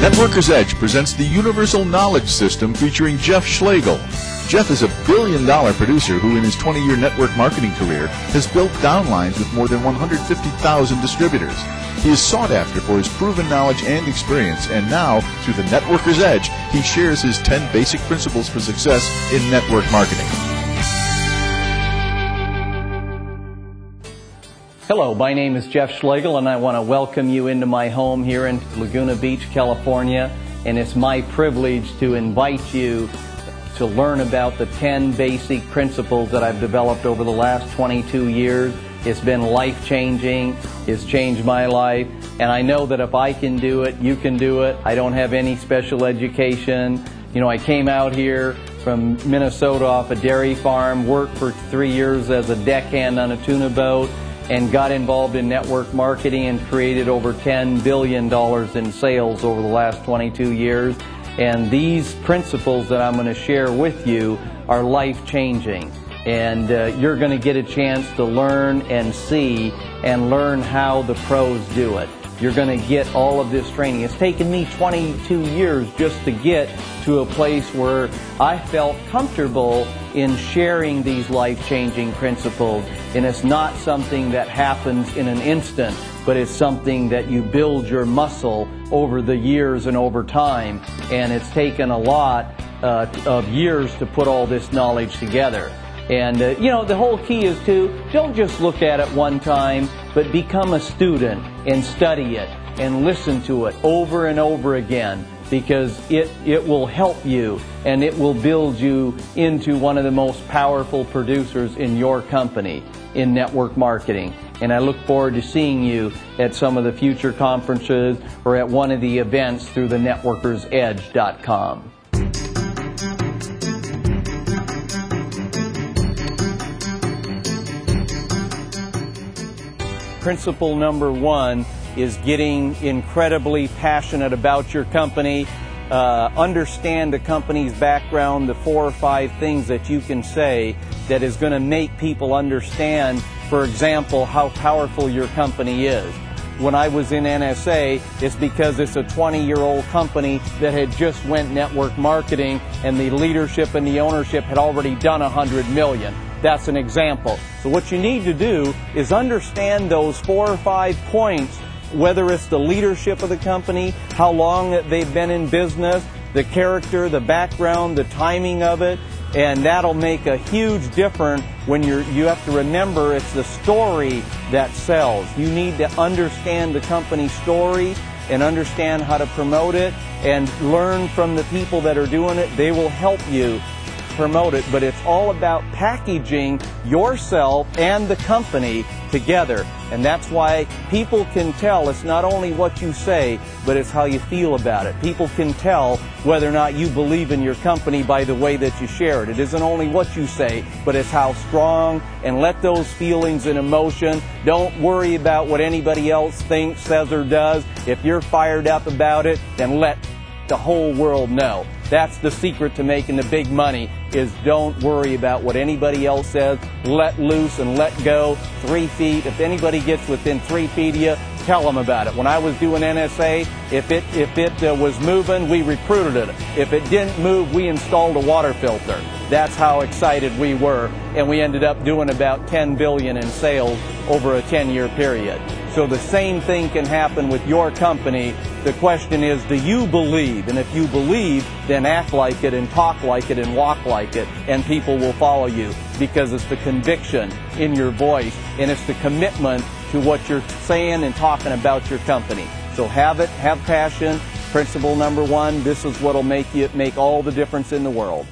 Networker's Edge presents the Universal Knowledge System featuring Jeff Schlegel. Jeff is a billion-dollar producer who in his 20-year network marketing career has built downlines with more than 150,000 distributors. He is sought after for his proven knowledge and experience, and now, through the Networker's Edge, he shares his 10 basic principles for success in network marketing. Hello, my name is Jeff Schlegel, and I want to welcome you into my home here in Laguna Beach, California. And it's my privilege to invite you to learn about the 10 basic principles that I've developed over the last 22 years. It's been life-changing. It's changed my life. And I know that if I can do it, you can do it. I don't have any special education. You know, I came out here from Minnesota off a dairy farm, worked for 3 years as a deckhand on a tuna boat, and got involved in network marketing and created over $10 billion in sales over the last 22 years. And these principles that I'm going to share with you are life-changing. And you're going to get a chance to learn and see and learn how the pros do it. You're going to get all of this training. It's taken me 22 years just to get to a place where I felt comfortable in sharing these life-changing principles. And it's not something that happens in an instant, but it's something that you build your muscle over the years and over time. And it's taken a lot of years to put all this knowledge together. And, you know, the whole key is to don't just look at it one time, but become a student and study it and listen to it over and over again, because it will help you and it will build you into one of the most powerful producers in your company in network marketing. And I look forward to seeing you at some of the future conferences or at one of the events through the networkersedge.com. Principle number one is getting incredibly passionate about your company. Understand the company's background, the 4 or 5 things that you can say that is going to make people understand, for example, how powerful your company is. When I was in NSA, it's because it's a 20-year-old company that had just went network marketing, and the leadership and the ownership had already done $100 million. That's an example. So what you need to do is understand those 4 or 5 points, whether it's the leadership of the company, how long they've been in business, the character, the background, the timing of it, and that'll make a huge difference when you have to remember it's the story that sells. You need to understand the company story and understand how to promote it and learn from the people that are doing it. They will help you promote it, but it's all about packaging yourself and the company together. And that's why people can tell it's not only what you say, but it's how you feel about it. People can tell whether or not you believe in your company by the way that you share it. It isn't only what you say, but it's how strong, and let those feelings and emotion. Don't worry about what anybody else thinks, says, or does. If you're fired up about it, then let the whole world know. That's the secret to making the big money, is don't worry about what anybody else says. Let loose and let go. 3 feet. If anybody gets within 3 feet of you, tell them about it. When I was doing NSA, if it was moving, we recruited it. If it didn't move, we installed a water filter. That's how excited we were, and we ended up doing about $10 billion in sales over a 10-year period. So the same thing can happen with your company. The question is, do you believe? And if you believe, then act like it and talk like it and walk like it, and people will follow you, because it's the conviction in your voice and it's the commitment to what you're saying and talking about your company. So have it, have passion. Principle number one, this is what will make all the difference in the world.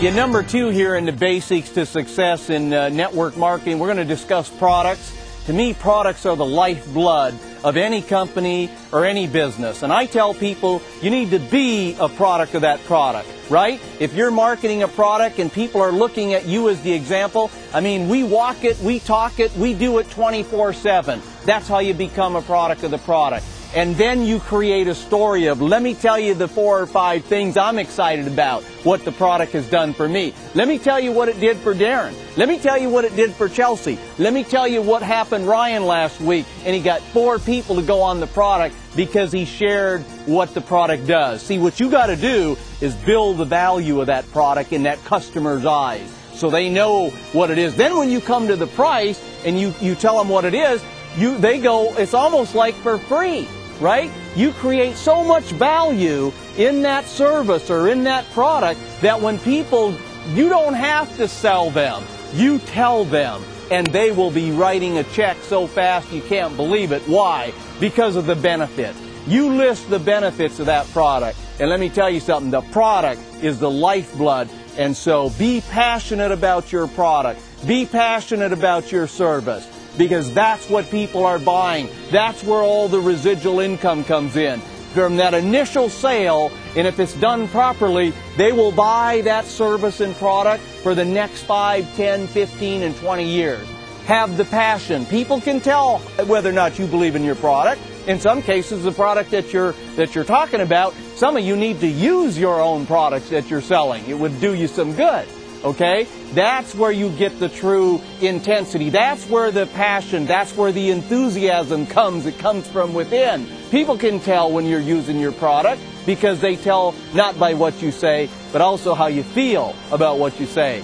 Yeah, number 2 here in the basics to success in network marketing, we're going to discuss products. To me, products are the lifeblood of any company or any business. And I tell people you need to be a product of that product, right? If you're marketing a product and people are looking at you as the example, I mean, we walk it, we talk it, we do it 24/7. That's how you become a product of the product. And then you create a story of, let me tell you the 4 or 5 things I'm excited about, what the product has done for me. Let me tell you what it did for Darren. Let me tell you what it did for Chelsea. Let me tell you what happened Ryan last week, and he got 4 people to go on the product because he shared what the product does. See, what you got to do is build the value of that product in that customer's eyes so they know what it is. Then when you come to the price and you tell them what it is, they go, it's almost like for free. Right? You create so much value in that service or in that product that when people, you don't have to sell them. You tell them, and they will be writing a check so fast you can't believe it. Why? Because of the benefits. You list the benefits of that product. And let me tell you something, the product is the lifeblood. And so be passionate about your product. Be passionate about your service. Because that's what people are buying. That's where all the residual income comes in. From that initial sale, and if it's done properly, they will buy that service and product for the next 5, 10, 15, and 20 years. Have the passion. People can tell whether or not you believe in your product. In some cases, the product that you're talking about, some of you need to use your own products that you're selling. It would do you some good. Okay? That's where you get the true intensity. That's where the passion, that's where the enthusiasm comes. It comes from within. People can tell when you're using your product because they tell not by what you say, but also how you feel about what you say.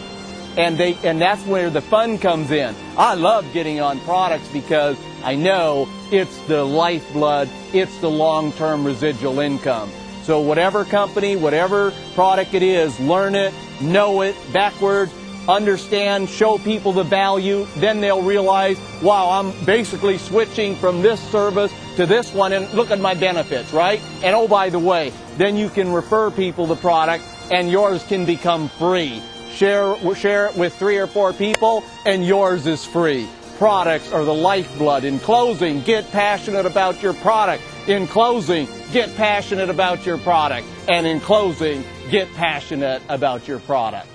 And that's where the fun comes in. I love getting on products because I know it's the lifeblood, it's the long-term residual income. So whatever company, whatever product it is, learn it, know it backwards, understand, show people the value. Then they'll realize, wow, I'm basically switching from this service to this one, and look at my benefits, right? And oh, by the way, then you can refer people the product, and yours can become free. Share it with 3 or 4 people, and yours is free. Products are the lifeblood. In closing, get passionate about your product. In closing, get passionate about your product. And in closing, get passionate about your product.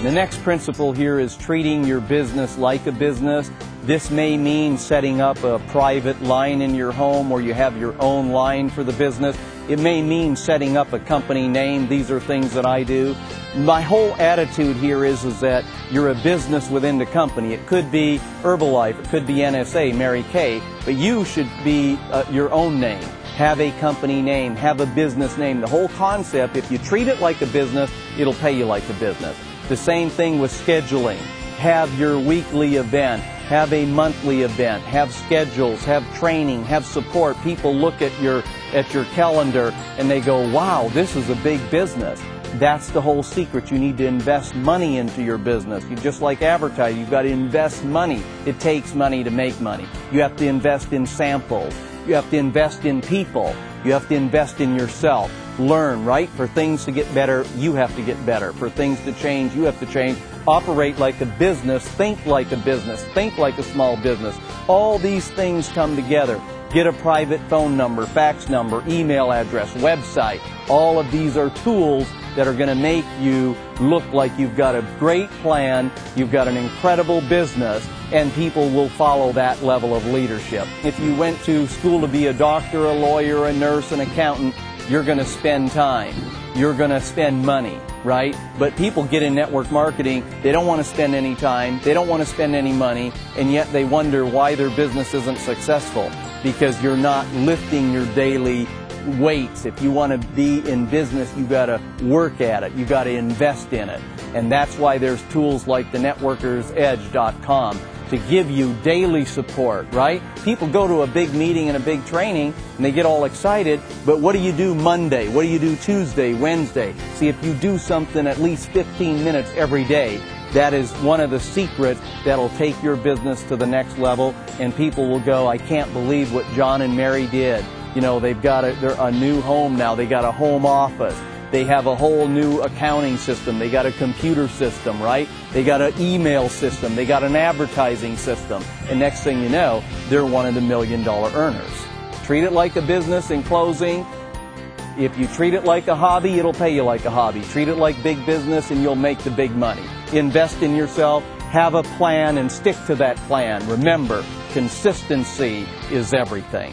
The next principle here is treating your business like a business. This may mean setting up a private line in your home where you have your own line for the business. It may mean setting up a company name. These are things that I do. My whole attitude here is that you're a business within the company. It could be Herbalife, it could be NSA, Mary Kay, but you should be your own name. Have a company name, have a business name. The whole concept, if you treat it like a business, it'll pay you like a business. The same thing with scheduling. Have your weekly event, have a monthly event, have schedules, have training, have support. People look at your calendar and they go, wow, this is a big business. That's the whole secret. You need to invest money into your business. You just like advertising, you've got to invest money. It takes money to make money. You have to invest in samples. You have to invest in people. You have to invest in yourself. Learn, right? For things to get better, you have to get better. For things to change, you have to change. Operate like a business. Think like a business. Think like a small business. All these things come together. Get a private phone number, fax number, email address, website. All of these are tools that are going to make you look like you've got a great plan, you've got an incredible business, and people will follow that level of leadership. If you went to school to be a doctor, a lawyer, a nurse, an accountant, you're going to spend time. You're going to spend money, right? But people get in network marketing, they don't want to spend any time, they don't want to spend any money, and yet they wonder why their business isn't successful. Because you're not lifting your daily weights. If you want to be in business, you've got to work at it. You've got to invest in it. And that's why there's tools like the networkersedge.com to give you daily support, right? People go to a big meeting and a big training and they get all excited, but what do you do Monday? What do you do Tuesday, Wednesday? See, if you do something at least 15 minutes every day, that is one of the secrets that'll take your business to the next level, and people will go, I can't believe what John and Mary did. You know, they've got a new home now. They got a home office. They have a whole new accounting system. They got a computer system, right? They got an email system. They got an advertising system. And next thing you know, they're one of the $1 million earners. Treat it like a business. In closing, if you treat it like a hobby, it'll pay you like a hobby. Treat it like big business and you'll make the big money. invest in yourself, have a plan, and stick to that plan. Remember, consistency is everything.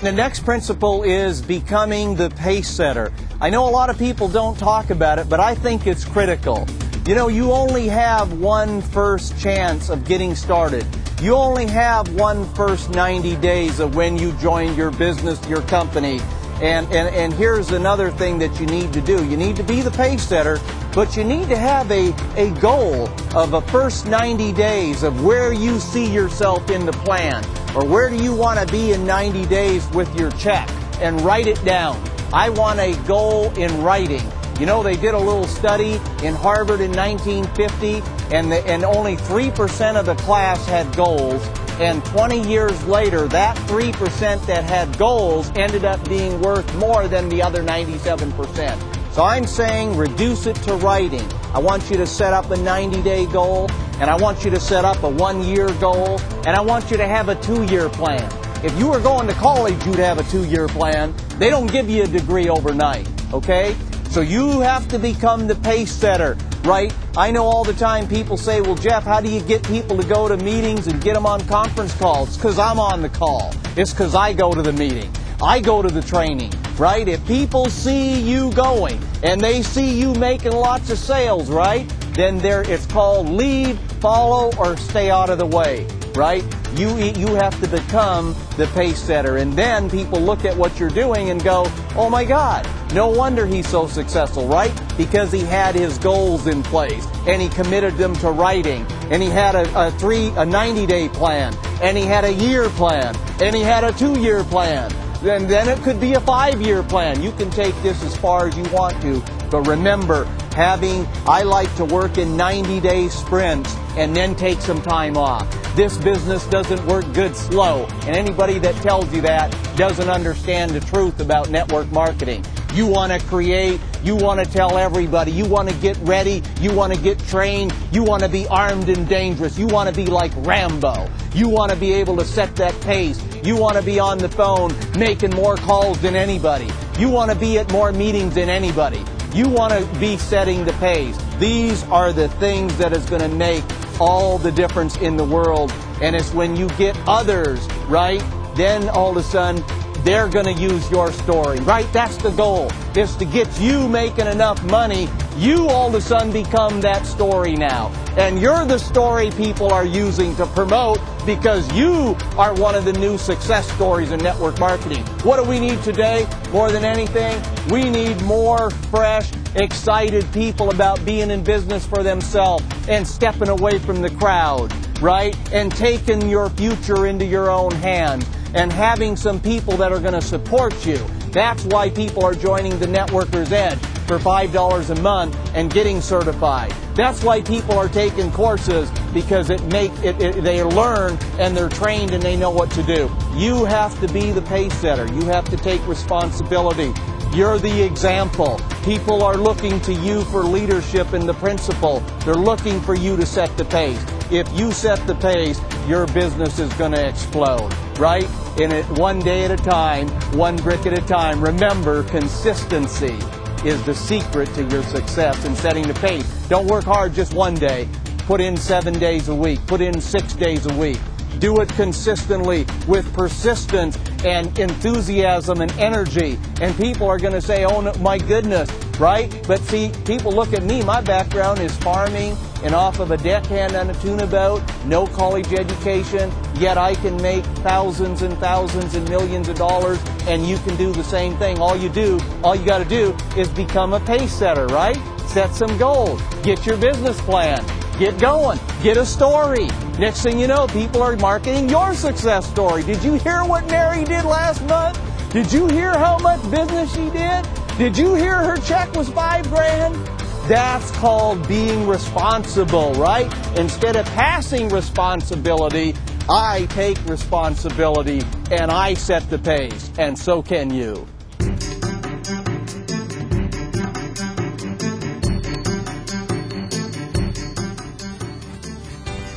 The next principle is becoming the pace setter. I know a lot of people don't talk about it, but I think it's critical. You know, you only have one first chance of getting started. You only have one first 90 days of when you join your business, your company. And here's another thing that you need to do. You need to be the pace setter, but you need to have a goal of a first 90 days of where you see yourself in the plan, or where do you want to be in 90 days with your check, and write it down. I want a goal in writing. You know, they did a little study in Harvard in 1950, and only 3% of the class had goals. And 20 years later, that 3% that had goals ended up being worth more than the other 97%. So I'm saying reduce it to writing. I want you to set up a 90-day goal, and I want you to set up a 1-year goal, and I want you to have a 2-year plan. If you were going to college, you'd have a 2-year plan. They don't give you a degree overnight, okay? So you have to become the pace setter, right? I know all the time people say, well, Jeff, how do you get people to go to meetings and get them on conference calls? It's because I'm on the call. It's because I go to the meeting. I go to the training, right? If people see you going and they see you making lots of sales, right? Then it's called lead, follow, or stay out of the way, right? You have to become the pace setter, and then people look at what you're doing and go, oh my God, no wonder he's so successful, right? Because he had his goals in place, and he committed them to writing, and he had a 90-day plan, and he had a year plan, and he had a 2-year plan. And then it could be a 5-year plan. You can take this as far as you want to, but remember, I like to work in 90-day sprints and then take some time off. This business doesn't work good slow, and anybody that tells you that doesn't understand the truth about network marketing. You want to create, you want to tell everybody, you want to get ready, you want to get trained, you want to be armed and dangerous, you want to be like Rambo, you want to be able to set that pace, you want to be on the phone making more calls than anybody, you want to be at more meetings than anybody, you want to be setting the pace. These are the things that is going to make all the difference in the world, and it's when you get others, right, then all of a sudden they're going to use your story, right? That's the goal, is to get you making enough money. You all of a sudden become that story now. And you're the story people are using to promote, because you are one of the new success stories in network marketing. What do we need today more than anything? We need more fresh, excited people about being in business for themselves and stepping away from the crowd, right? And taking your future into your own hands, and having some people that are going to support you. That's why people are joining the Networker's Edge for $5 a month and getting certified. That's why people are taking courses, because they learn and they're trained and they know what to do. You have to be the pace setter. You have to take responsibility. You're the example. People are looking to you for leadership and the principle. They're looking for you to set the pace. If you set the pace, your business is going to explode, right? In it, one day at a time, one brick at a time. Remember, consistency is the secret to your success in setting the pace. Don't work hard just one day. Put in 7 days a week. Put in 6 days a week. Do it consistently with persistence and enthusiasm and energy. And people are going to say, oh, no, my goodness, right? But see, people look at me. My background is farming and off of a deckhand on a tuna boat, no college education, yet I can make thousands and thousands and millions of dollars, and you can do the same thing. All you got to do is become a pace setter, right? Set some goals. Get your business plan. Get going. Get a story. Next thing you know, people are marketing your success story. Did you hear what Mary did last month? Did you hear how much business she did? Did you hear her check was $5,000? That's called being responsible, right? Instead of passing responsibility, I take responsibility and I set the pace, and so can you.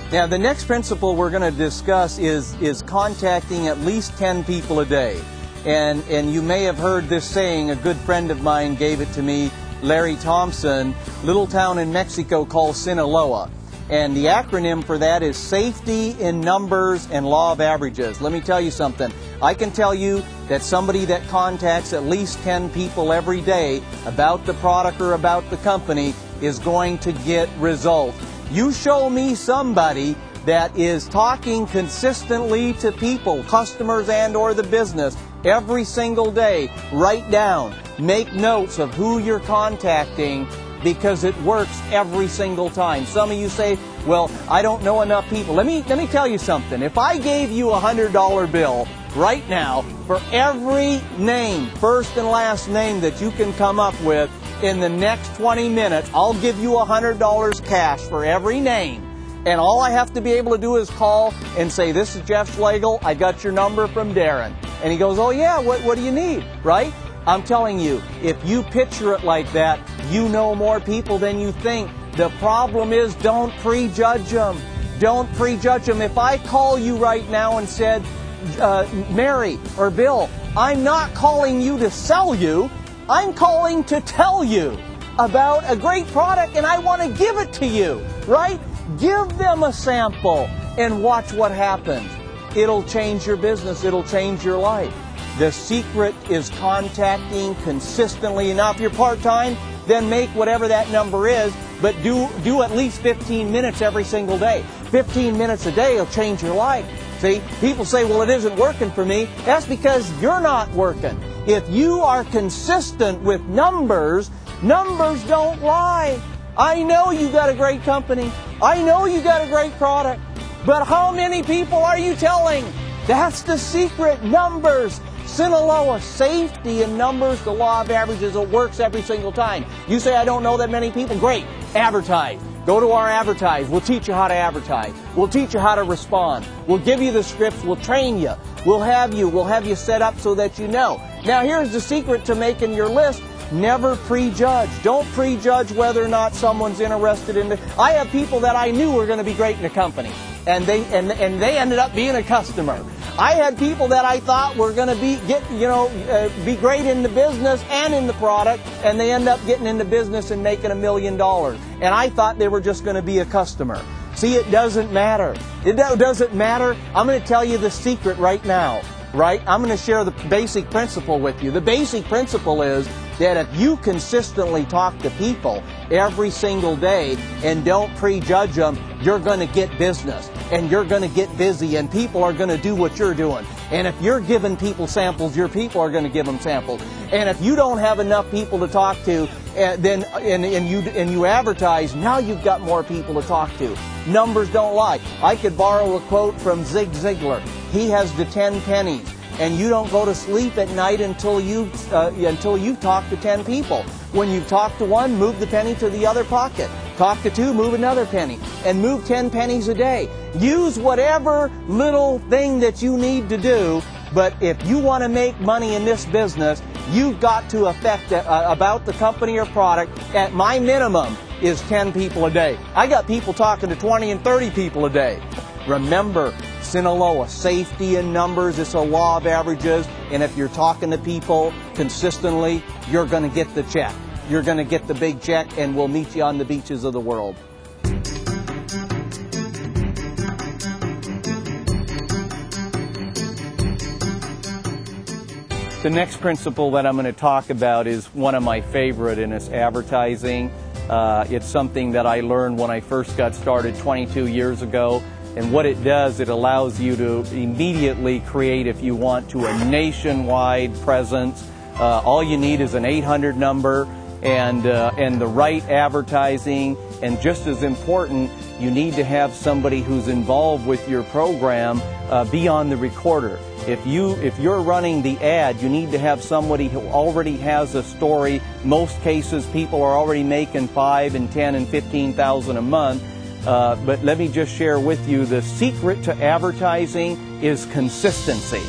Now, the next principle we're going to discuss is contacting at least 10 people a day. And you may have heard this saying. A good friend of mine gave it to me, Larry Thompson, little town in Mexico called Sinaloa. And the acronym for that is Safety in Numbers and Law of Averages. Let me tell you something. I can tell you that somebody that contacts at least 10 people every day about the product or about the company is going to get results. You show me somebody that is talking consistently to people, customers and or the business, every single day. Write down, make notes of who you're contacting, because it works every single time. Some of you say, well, I don't know enough people. Let me tell you something. If I gave you a $100 bill right now for every name, first and last name that you can come up with in the next 20 minutes, I'll give you $100 cash for every name. And all I have to be able to do is call and say, this is Jeff Schlegel. I got your number from Darren. And he goes, oh yeah, what do you need, right? I'm telling you, if you picture it like that, you know more people than you think. The problem is, don't prejudge them. Don't prejudge them. If I call you right now and said, Mary or Bill, I'm not calling you to sell you. I'm calling to tell you about a great product, and I want to give it to you, right? Give them a sample and watch what happens. It'll change your business. It'll change your life. The secret is contacting consistently. Now, if you're part-time, then make whatever that number is, but do at least 15 minutes every single day. 15 minutes a day will change your life. See, people say, well, it isn't working for me. That's because you're not working. If you are consistent with numbers, numbers don't lie. I know you got a great company. I know you got a great product. But how many people are you telling? That's the secret. Numbers. Sinaloa, safety in numbers, the law of averages. It works every single time. You say, I don't know that many people. Great. Advertise. Go to our advertise. We'll teach you how to advertise. We'll teach you how to respond. We'll give you the scripts. We'll train you. We'll have you set up so that you know. Now, here's the secret to making your list. Never prejudge. Don't prejudge whether or not someone's interested in it. I have people that I knew were going to be great in the company, and they ended up being a customer. I had people that I thought were going to be great in the business and in the product, and they end up getting into business and making $1 million. And I thought they were just going to be a customer. See, it doesn't matter. It doesn't matter. I'm going to tell you the secret right now. Right? I'm going to share the basic principle with you. The basic principle is that if you consistently talk to people every single day and don't prejudge them, you're going to get business and you're going to get busy, and people are going to do what you're doing. And if you're giving people samples, your people are going to give them samples. And if you don't have enough people to talk to, and you advertise, now you've got more people to talk to. Numbers don't lie. I could borrow a quote from Zig Ziglar. He has the 10 pennies. And you don't go to sleep at night until you've talked to 10 people. When you've talked to one, move the penny to the other pocket. Talk to two, move another penny. And move 10 pennies a day. Use whatever little thing that you need to do. But if you want to make money in this business, you've got to affect about the company or product. At my minimum is 10 people a day. I got people talking to 20 and 30 people a day. Remember, Sinaloa, safety in numbers, it's a law of averages, and if you're talking to people consistently, you're going to get the check. You're going to get the big check, and we'll meet you on the beaches of the world. The next principle that I'm going to talk about is one of my favorite, and it's advertising. It's something that I learned when I first got started 22 years ago. And what it does, it allows you to immediately create, if you want to, a nationwide presence. All you need is an 800 number and the right advertising. And just as important, you need to have somebody who's involved with your program be on the recorder. If you're running the ad, you need to have somebody who already has a story. Most cases, people are already making $5,000 and $10,000 and $15,000 a month. But let me just share with you, the secret to advertising is consistency.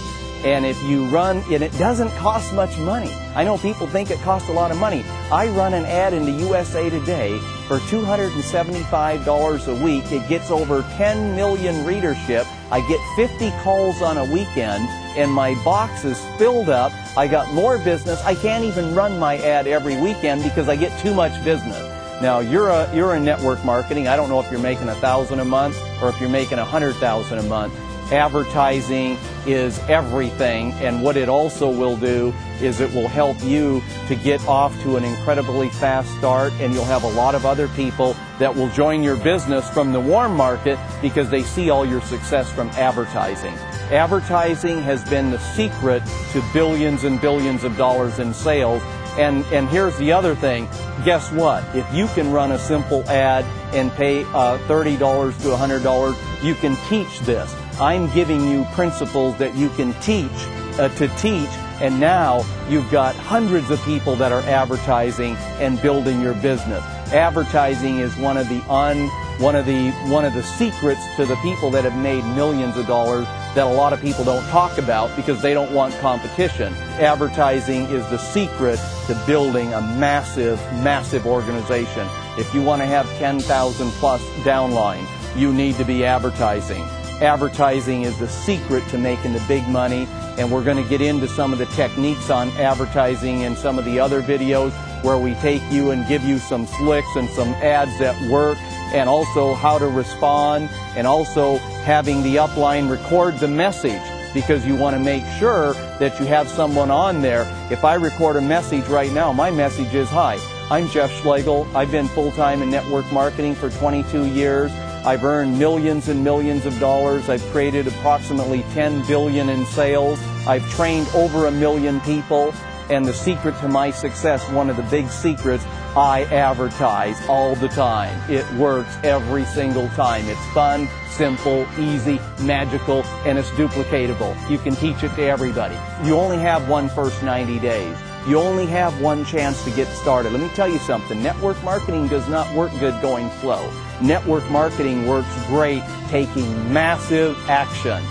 And if you run, and it doesn't cost much money. I know people think it costs a lot of money. I run an ad in the USA Today for $275 a week. It gets over 10 million readership. I get 50 calls on a weekend, and my box is filled up. I got more business. I can't even run my ad every weekend because I get too much business. Now, you're in network marketing. I don't know if you're making $1,000 a month or if you're making $100,000 a month. Advertising is everything, and what it also will do is it will help you to get off to an incredibly fast start, and you'll have a lot of other people that will join your business from the warm market because they see all your success from advertising. Advertising has been the secret to billions and billions of dollars in sales. And here's the other thing. Guess what? If you can run a simple ad and pay $30 to $100, you can teach this. I'm giving you principles that you can teach, and now you've got hundreds of people that are advertising and building your business. Advertising is one of the secrets to the people that have made millions of dollars that a lot of people don't talk about because they don't want competition. Advertising is the secret to building a massive, massive organization. If you want to have 10,000 plus downline, you need to be advertising. Advertising is the secret to making the big money, and we're going to get into some of the techniques on advertising in some of the other videos where we take you and give you some slicks and some ads that work, and also how to respond, and also having the upline record the message, because you want to make sure that you have someone on there. If I record a message right now, my message is, "Hi, I'm Jeff Schlegel. I've been full-time in network marketing for 22 years. I've earned millions and millions of dollars. I've created approximately 10 billion in sales. I've trained over 1 million people. And the secret to my success, one of the big secrets, I advertise all the time. It works every single time. It's fun, simple, easy, magical, and it's duplicatable. You can teach it to everybody. You only have one first 90 days. You only have one chance to get started. Let me tell you something. Network marketing does not work good going slow. Network marketing works great taking massive action.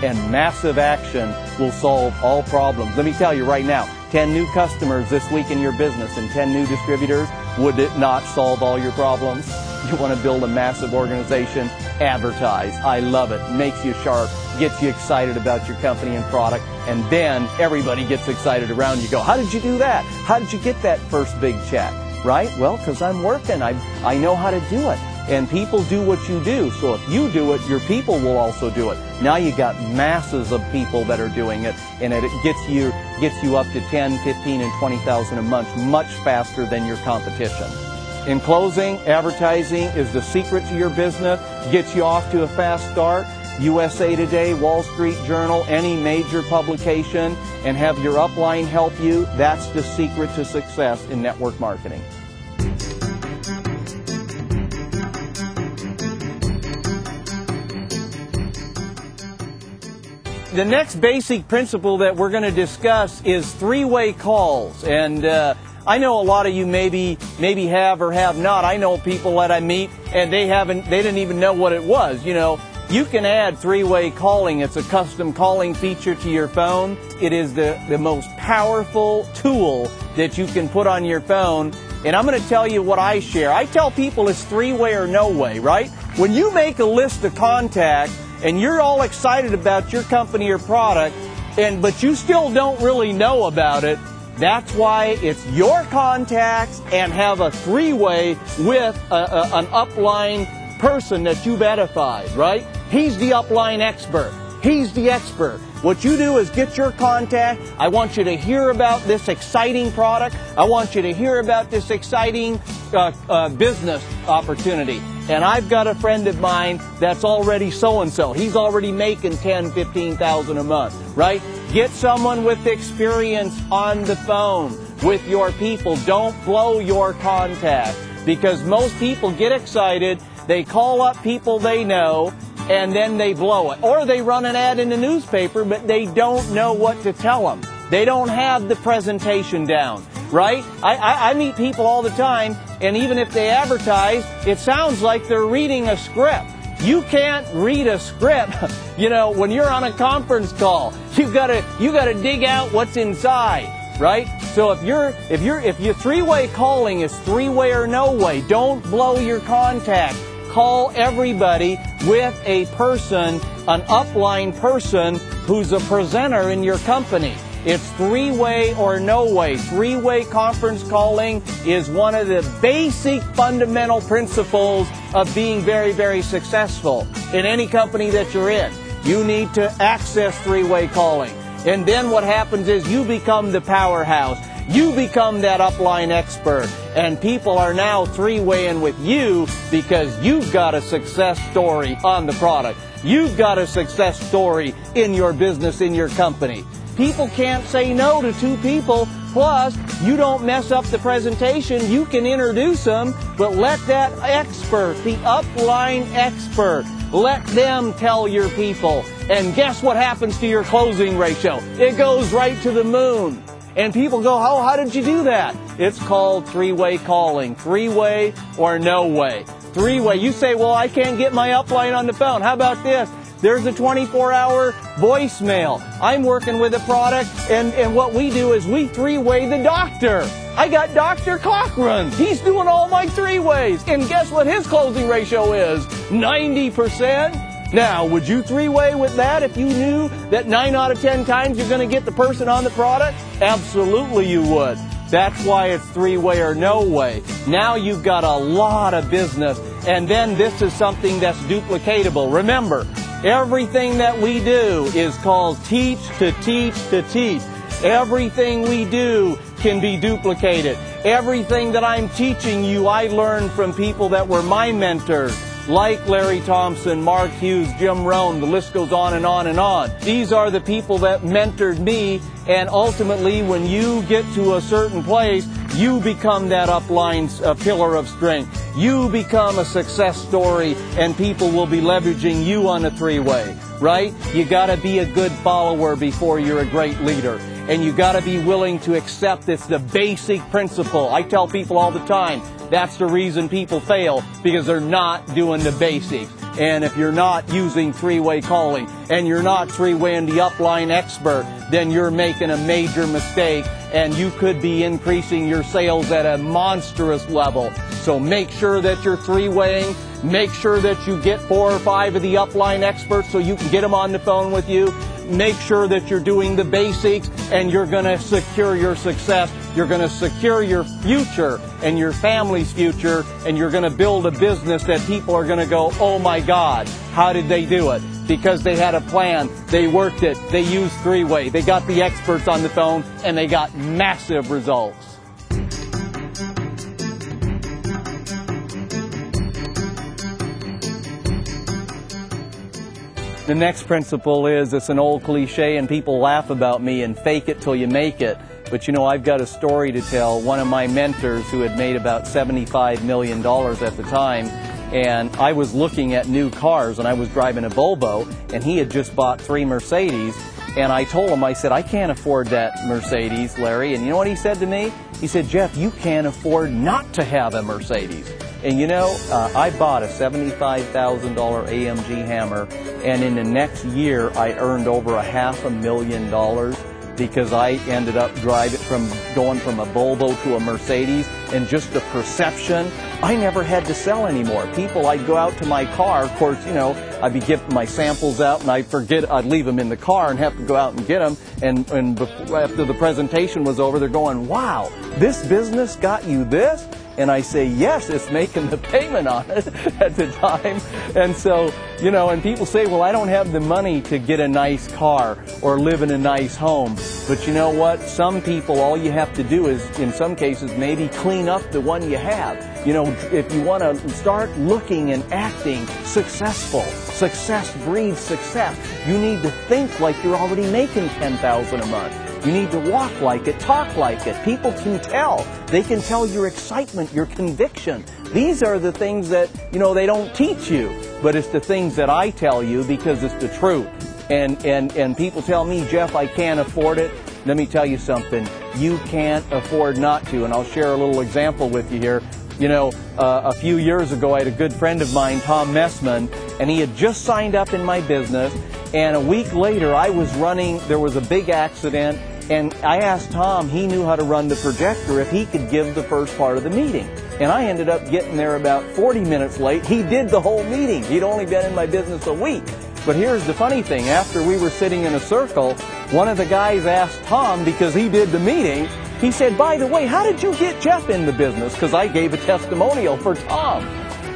And massive action will solve all problems. Let me tell you right now, 10 new customers this week in your business and 10 new distributors, would it not solve all your problems? You want to build a massive organization? Advertise. I love it. Makes you sharp, gets you excited about your company and product, and then everybody gets excited around you. Go, how did you do that? How did you get that first big check? Right? Well, because I'm working. I know how to do it. And people do what you do. So if you do it, your people will also do it. Now you got masses of people that are doing it, and it gets you up to 10, 15, and 20,000 a month much faster than your competition. In closing, advertising is the secret to your business, gets you off to a fast start. USA Today, Wall Street Journal, any major publication, and have your upline help you. That's the secret to success in network marketing. The next basic principle that we're going to discuss is three-way calls. And I know a lot of you maybe have or have not. I know people that I meet and they didn't even know what it was. You know, you can add three-way calling. It's a custom calling feature to your phone. It is the most powerful tool that you can put on your phone. And I'm going to tell you what I share. I tell people it's three-way or no way, right? When you make a list of contacts and you're all excited about your company or product, but you still don't really know about it, that's why it's your contacts, and have a three-way with an upline person that you've edified, right? He's the upline expert. He's the expert. What you do is get your contact. I want you to hear about this exciting product. I want you to hear about this exciting business opportunity. And I've got a friend of mine that's already so-and-so. He's already making $10,000, $15,000 a month, right? Get someone with experience on the phone with your people. Don't blow your contact, because most people get excited. They call up people they know, and then they blow it. Or they run an ad in the newspaper, but they don't know what to tell them. They don't have the presentation down, right? I meet people all the time, and even if they advertise, it sounds like they're reading a script. You can't read a script, when you're on a conference call. You gotta dig out what's inside, right? So if your three-way calling is three-way or no way, don't blow your contact. Call everybody with a person, an upline person who's a presenter in your company. It's three-way or no way. Three-way conference calling is one of the basic fundamental principles of being very, very successful in any company that you're in. You need to access three-way calling. And then what happens is you become the powerhouse. You become that upline expert. And people are now three-waying with you because you've got a success story on the product. You've got a success story in your business, in your company. People can't say no to two people. Plus, you don't mess up the presentation. You can introduce them, but let that expert, the upline expert, let them tell your people. And guess what happens to your closing ratio? It goes right to the moon. And people go, oh, how did you do that? It's called three-way calling. Three-way or no way. Three-way. You say, well, I can't get my upline on the phone. How about this? There's a 24-hour voicemail. I'm working with a product, and what we do is we three-way the doctor. I got Dr. Cochran. He's doing all my three-ways. And guess what his closing ratio is? 90%. Now, would you three-way with that if you knew that 9 out of 10 times you're going to get the person on the product? Absolutely you would. That's why it's three-way or no way. Now you've got a lot of business. And then this is something that's duplicatable. Remember, everything that we do is called teach to teach to teach. Everything we do can be duplicated. Everything that I'm teaching you, I learned from people that were my mentors, like Larry Thompson, Mark Hughes, Jim Rohn, the list goes on and on and on. These are the people that mentored me, and ultimately when you get to a certain place, you become that upline's pillar of strength. You become a success story, and people will be leveraging you on a three-way, right? You gotta be a good follower before you're a great leader. And you gotta be willing to accept it's the basic principle. I tell people all the time, that's the reason people fail, because they're not doing the basics. And if you're not using three-way calling, and you're not three-waying the upline expert, then you're making a major mistake, and you could be increasing your sales at a monstrous level. So make sure that you're three-weighing. Make sure that you get 4 or 5 of the upline experts so you can get them on the phone with you. Make sure that you're doing the basics, and you're going to secure your success. You're going to secure your future and your family's future, and you're going to build a business that people are going to go, oh my God, how did they do it? Because they had a plan, they worked it, they used three-way, they got the experts on the phone, and they got massive results. The next principle is, it's an old cliche and people laugh about me, and fake it till you make it. But I've got a story to tell. One of my mentors who had made about $75 million at the time, and I was looking at new cars, and I was driving a Volvo, and he had just bought 3 Mercedes, and I told him, I said, I can't afford that Mercedes, Larry. And you know what he said to me? He said, Jeff, you can't afford not to have a Mercedes. And I bought a $75,000 AMG Hammer, and in the next year I earned over $500,000 because I ended up going from a Volvo to a Mercedes, and just the perception, I never had to sell anymore. I'd go out to my car, of course, I'd be giving my samples out, and I'd leave them in the car and have to go out and get them, and after the presentation was over, they're going, wow, this business got you this? And I say, yes, it's making the payment on it at the time. And so, and people say, well, I don't have the money to get a nice car or live in a nice home. But you know what? Some people, all you have to do is, in some cases, maybe clean up the one you have. If you want to start looking and acting successful, success breeds success. You need to think like you're already making $10,000 a month. You need to walk like it, talk like it. People can tell. They can tell your excitement, your conviction. These are the things that, they don't teach you. But it's the things that I tell you because it's the truth. And people tell me, Jeff, I can't afford it. Let me tell you something. You can't afford not to. And I'll share a little example with you here. A few years ago, I had a good friend of mine, Tom Messman, and he had just signed up in my business, and a week later I was running, there was a big accident, and I asked Tom, he knew how to run the projector, if he could give the first part of the meeting. And I ended up getting there about 40 minutes late. He did the whole meeting. He'd only been in my business a week. But here's the funny thing. After we were sitting in a circle, one of the guys asked Tom, because he did the meeting, he said, by the way, how did you get Jeff in the business? Because I gave a testimonial for Tom.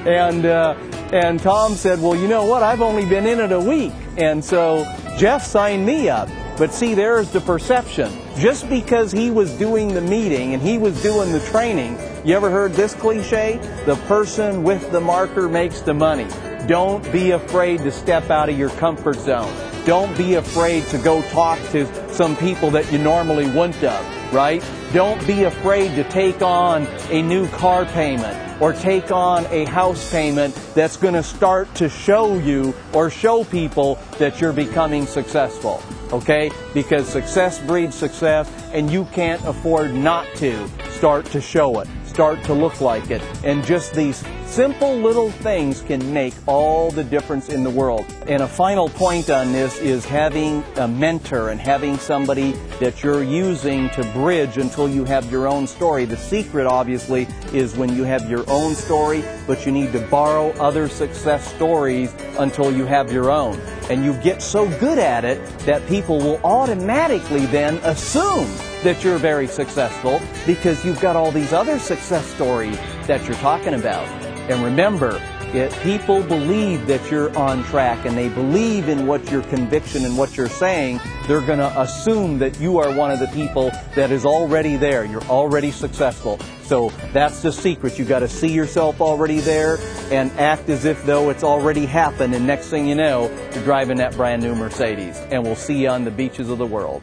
And Tom said, well, you know what? I've only been in it a week. And so Jeff signed me up. But see, there's the perception. Just because he was doing the meeting and he was doing the training, you ever heard this cliche? The person with the marker makes the money. Don't be afraid to step out of your comfort zone. Don't be afraid to go talk to some people that you normally wouldn't have, right? Don't be afraid to take on a new car payment or take on a house payment that's going to start to show you or show people that you're becoming successful, okay? Because success breeds success, and you can't afford not to start to show it, start to look like it. And just these simple little things can make all the difference in the world. And a final point on this is having a mentor and having somebody that you're using to bridge until you have your own story. The secret, obviously, is when you have your own story, but you need to borrow other success stories until you have your own. And you get so good at it that people will automatically then assume that you're very successful because you've got all these other success stories that you're talking about. And remember, if people believe that you're on track and they believe in what your conviction and what you're saying, they're going to assume that you are one of the people that is already there. You're already successful. So that's the secret. You've got to see yourself already there and act as if though it's already happened. And next thing you know, you're driving that brand new Mercedes. And we'll see you on the beaches of the world.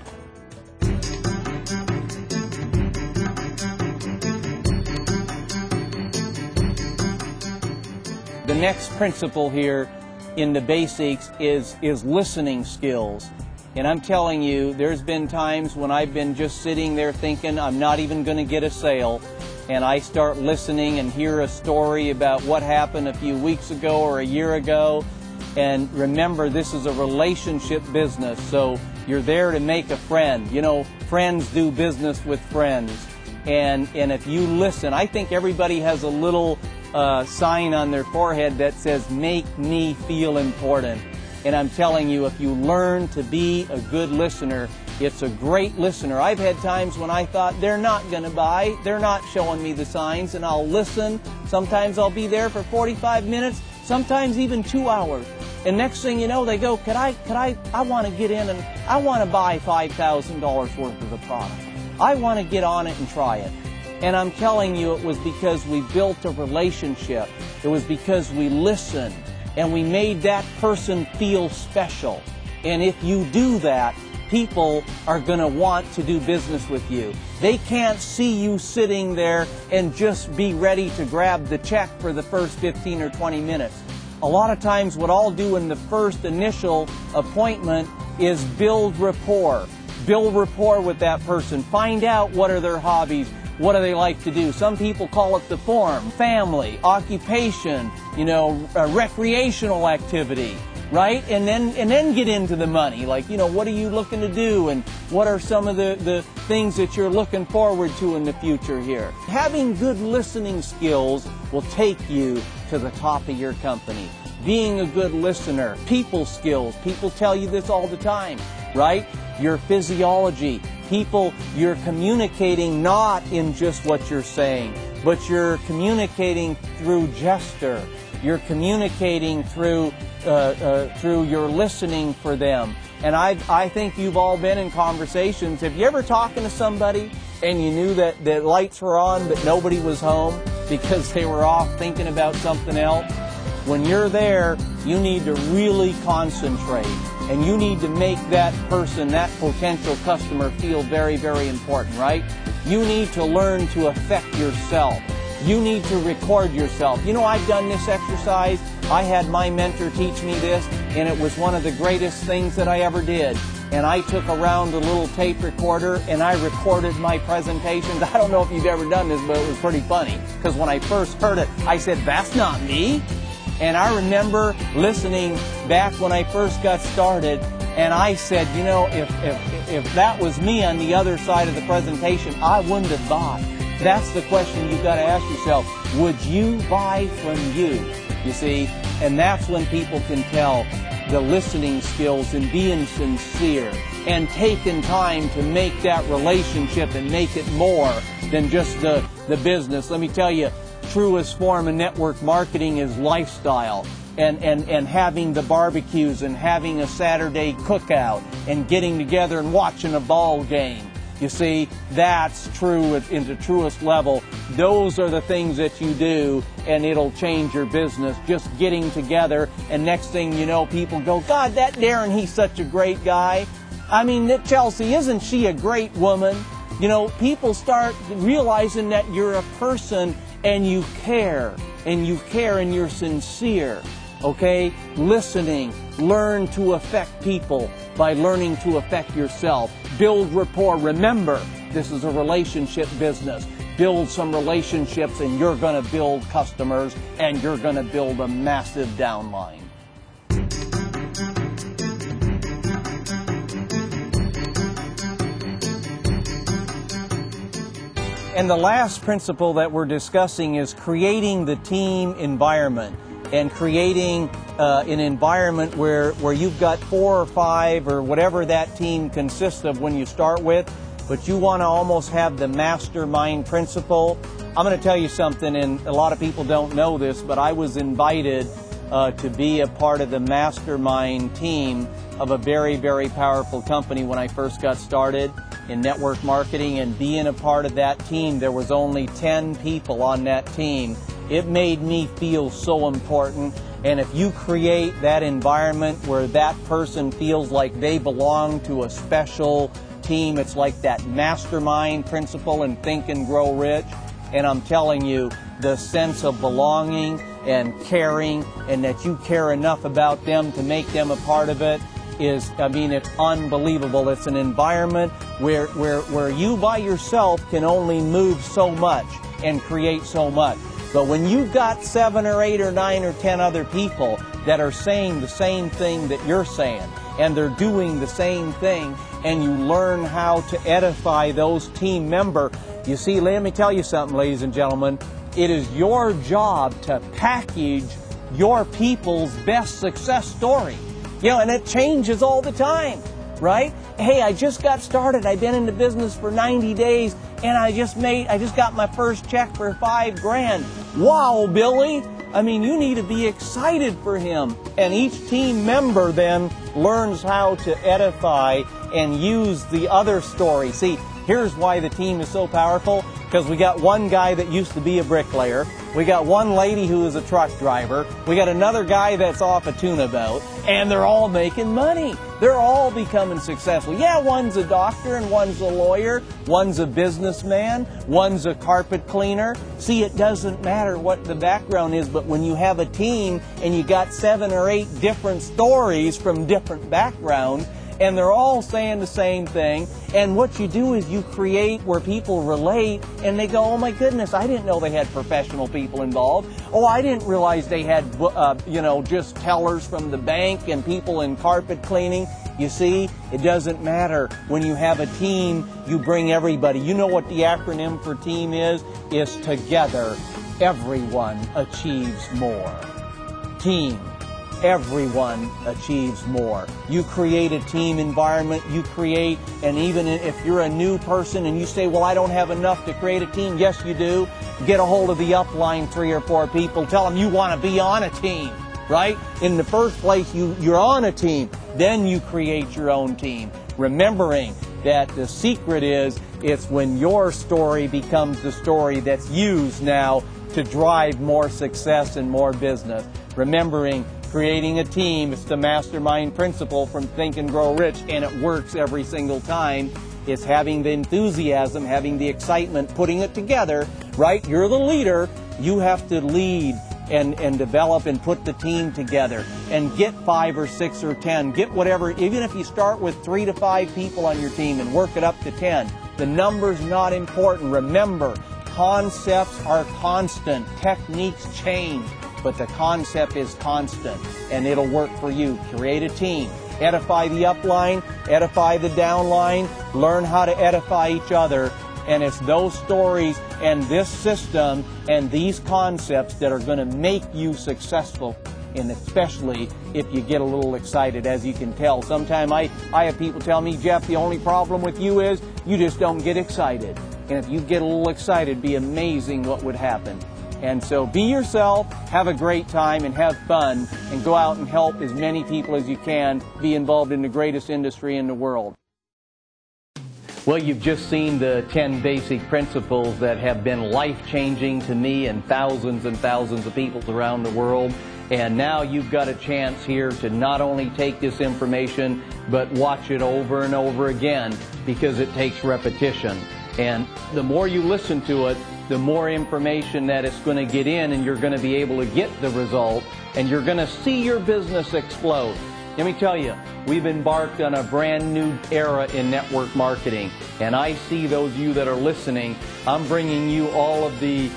The next principle here in the basics is listening skills. And I'm telling you, there's been times when I've been just sitting there thinking I'm not even going to get a sale, and I start listening and hear a story about what happened a few weeks ago or a year ago. And remember, this is a relationship business, so you're there to make a friend. You know, friends do business with friends. And if you listen, I think everybody has a little sign on their forehead that says, make me feel important. And I'm telling you, if you learn to be a good listener, it's a great listener. I've had times when I thought they're not going to buy, they're not showing me the signs, and I'll listen. Sometimes I'll be there for 45 minutes, sometimes even 2 hours. And next thing you know, they go, I want to get in and I want to buy $5,000 worth of the product. I want to get on it and try it. And I'm telling you, it was because we built a relationship. It was because we listened and we made that person feel special. And if you do that, people are going to want to do business with you. They can't see you sitting there and just be ready to grab the check for the first 15 or 20 minutes. A lot of times what I'll do in the first initial appointment is build rapport. Build rapport with that person. Find out what are their hobbies. What do they like to do? Some people call it the form, family, occupation, recreational activity, right? And then get into the money. Like, what are you looking to do? And what are some of the things that you're looking forward to in the future here? Having good listening skills will take you to the top of your company. Being a good listener, people skills. People tell you this all the time, right? Your physiology. People, you're communicating not in just what you're saying, but you're communicating through gesture. You're communicating through your listening for them. And I think you've all been in conversations. Have you ever talking to somebody and you knew that the lights were on but nobody was home because they were off thinking about something else? When you're there, you need to really concentrate. And you need to make that person, that potential customer, feel very, very important, right? You need to learn to affect yourself. You need to record yourself. I've done this exercise. I had my mentor teach me this, and it was one of the greatest things that I ever did. And I took around a little tape recorder, and I recorded my presentations. I don't know if you've ever done this, but it was pretty funny. Because when I first heard it, I said, that's not me. And I remember listening back when I first got started, and I said, you know, if that was me on the other side of the presentation, I wouldn't have bought. That's the question you've got to ask yourself. Would you buy from you? You see, and that's when people can tell the listening skills and being sincere and taking time to make that relationship and make it more than just the business. Let me tell you, truest form of network marketing is lifestyle. And having the barbecues and having a Saturday cookout and getting together and watching a ball game. You see, that's true in the truest level. Those are the things that you do, and it'll change your business. Just getting together, and next thing you know, people go, God, that Darren, he's such a great guy. I mean, Chelsea, isn't she a great woman? You know, people start realizing that you're a person and you care, and you're sincere. Okay? Listening. Learn to affect people by learning to affect yourself. Build rapport. Remember, this is a relationship business. Build some relationships and you're going to build customers and you're going to build a massive downline. And the last principle that we're discussing is creating the team environment. And creating an environment where you've got 4 or 5 or whatever that team consists of when you start with, but you want to almost have the mastermind principle. I'm going to tell you something, and a lot of people don't know this, but I was invited to be a part of the mastermind team of a very, very powerful company when I first got started in network marketing. And being a part of that team, there was only 10 people on that team. It made me feel so important. And if you create that environment where that person feels like they belong to a special team, it's like that mastermind principle in Think and Grow Rich. And I'm telling you, the sense of belonging and caring, and that you care enough about them to make them a part of it, is, I mean, it's unbelievable. It's an environment where you by yourself can only move so much and create so much. But when you've got 7 or 8 or 9 or 10 other people that are saying the same thing that you're saying, and they're doing the same thing, and you learn how to edify those team members, you see, let me tell you something, ladies and gentlemen, it is your job to package your people's best success story. You know, and it changes all the time, right? Hey, I just got started. I've been in the business for 90 days, and I just got my first check for $5,000. Wow, Billy. I mean, you need to be excited for him. And each team member then learns how to edify and use the other story. See, here's why the team is so powerful. Because we got one guy that used to be a bricklayer. We got one lady who is a truck driver. We got another guy that's off a tuna boat. And they're all making money. They're all becoming successful. Yeah, one's a doctor and one's a lawyer. One's a businessman. One's a carpet cleaner. See, it doesn't matter what the background is, but when you have a team and you got 7 or 8 different stories from different backgrounds, and they're all saying the same thing, and what you do is you create where people relate, and they go, oh my goodness, I didn't know they had professional people involved. Oh, I didn't realize they had, just tellers from the bank and people in carpet cleaning. You see, it doesn't matter. When you have a team, you bring everybody. You know what the acronym for team is? It's together, everyone achieves more. Team. Everyone achieves more. You create a team environment, you create, and even if you're a new person and you say, well, I don't have enough to create a team, yes, you do. Get a hold of the upline 3 or 4 people, tell them you want to be on a team, right? In the first place, you're on a team, then you create your own team. Remembering that the secret is, it's when your story becomes the story that's used now to drive more success and more business. Remembering, creating a team, it's the mastermind principle from Think and Grow Rich, and it works every single time. It's having the enthusiasm, having the excitement, putting it together, right? You're the leader. You have to lead and develop and put the team together and get 5 or 6 or 10. Get whatever, even if you start with 3 to 5 people on your team and work it up to 10. The number's not important. Remember, concepts are constant. Techniques change. but the concept is constant, and it'll work for you. Create a team. Edify the upline, edify the downline, learn how to edify each other. And it's those stories and this system and these concepts that are going to make you successful, and especially if you get a little excited, as you can tell. Sometimes I have people tell me, Jeff, the only problem with you is you just don't get excited. And if you get a little excited, it'd be amazing what would happen. And so be yourself, have a great time, and have fun, and go out and help as many people as you can be involved in the greatest industry in the world. Well, you've just seen the 10 basic principles that have been life-changing to me and thousands of people around the world. And now you've got a chance here to not only take this information, but watch it over and over again, because it takes repetition. And the more you listen to it, the more information that it's going to get in, and you're going to be able to get the result, and you're going to see your business explode. Let me tell you, we've embarked on a brand new era in network marketing, and I see those of you that are listening, I'm bringing you all of the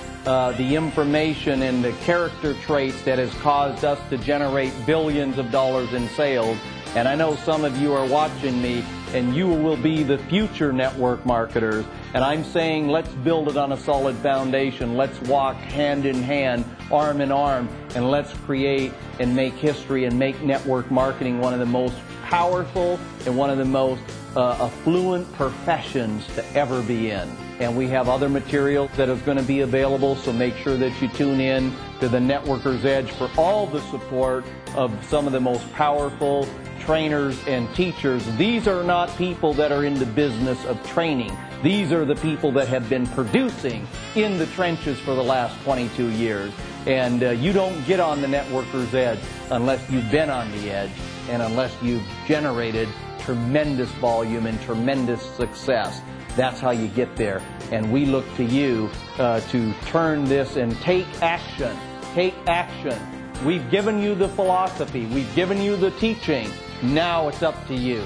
information and the character traits that has caused us to generate billions of dollars in sales. And I know some of you are watching me, and you will be the future network marketers. And I'm saying, let's build it on a solid foundation. Let's walk hand in hand, arm in arm, and let's create and make history and make network marketing one of the most powerful and one of the most affluent professions to ever be in. And we have other material that is going to be available, so make sure that you tune in to the Networker's Edge for all the support of some of the most powerful trainers and teachers. These are not people that are in the business of training. These are the people that have been producing in the trenches for the last 22 years. And you don't get on the Networker's Edge unless you've been on the edge and unless you've generated tremendous volume and tremendous success. That's how you get there. And we look to you to turn this and take action. Take action. We've given you the philosophy. We've given you the teaching. Now it's up to you.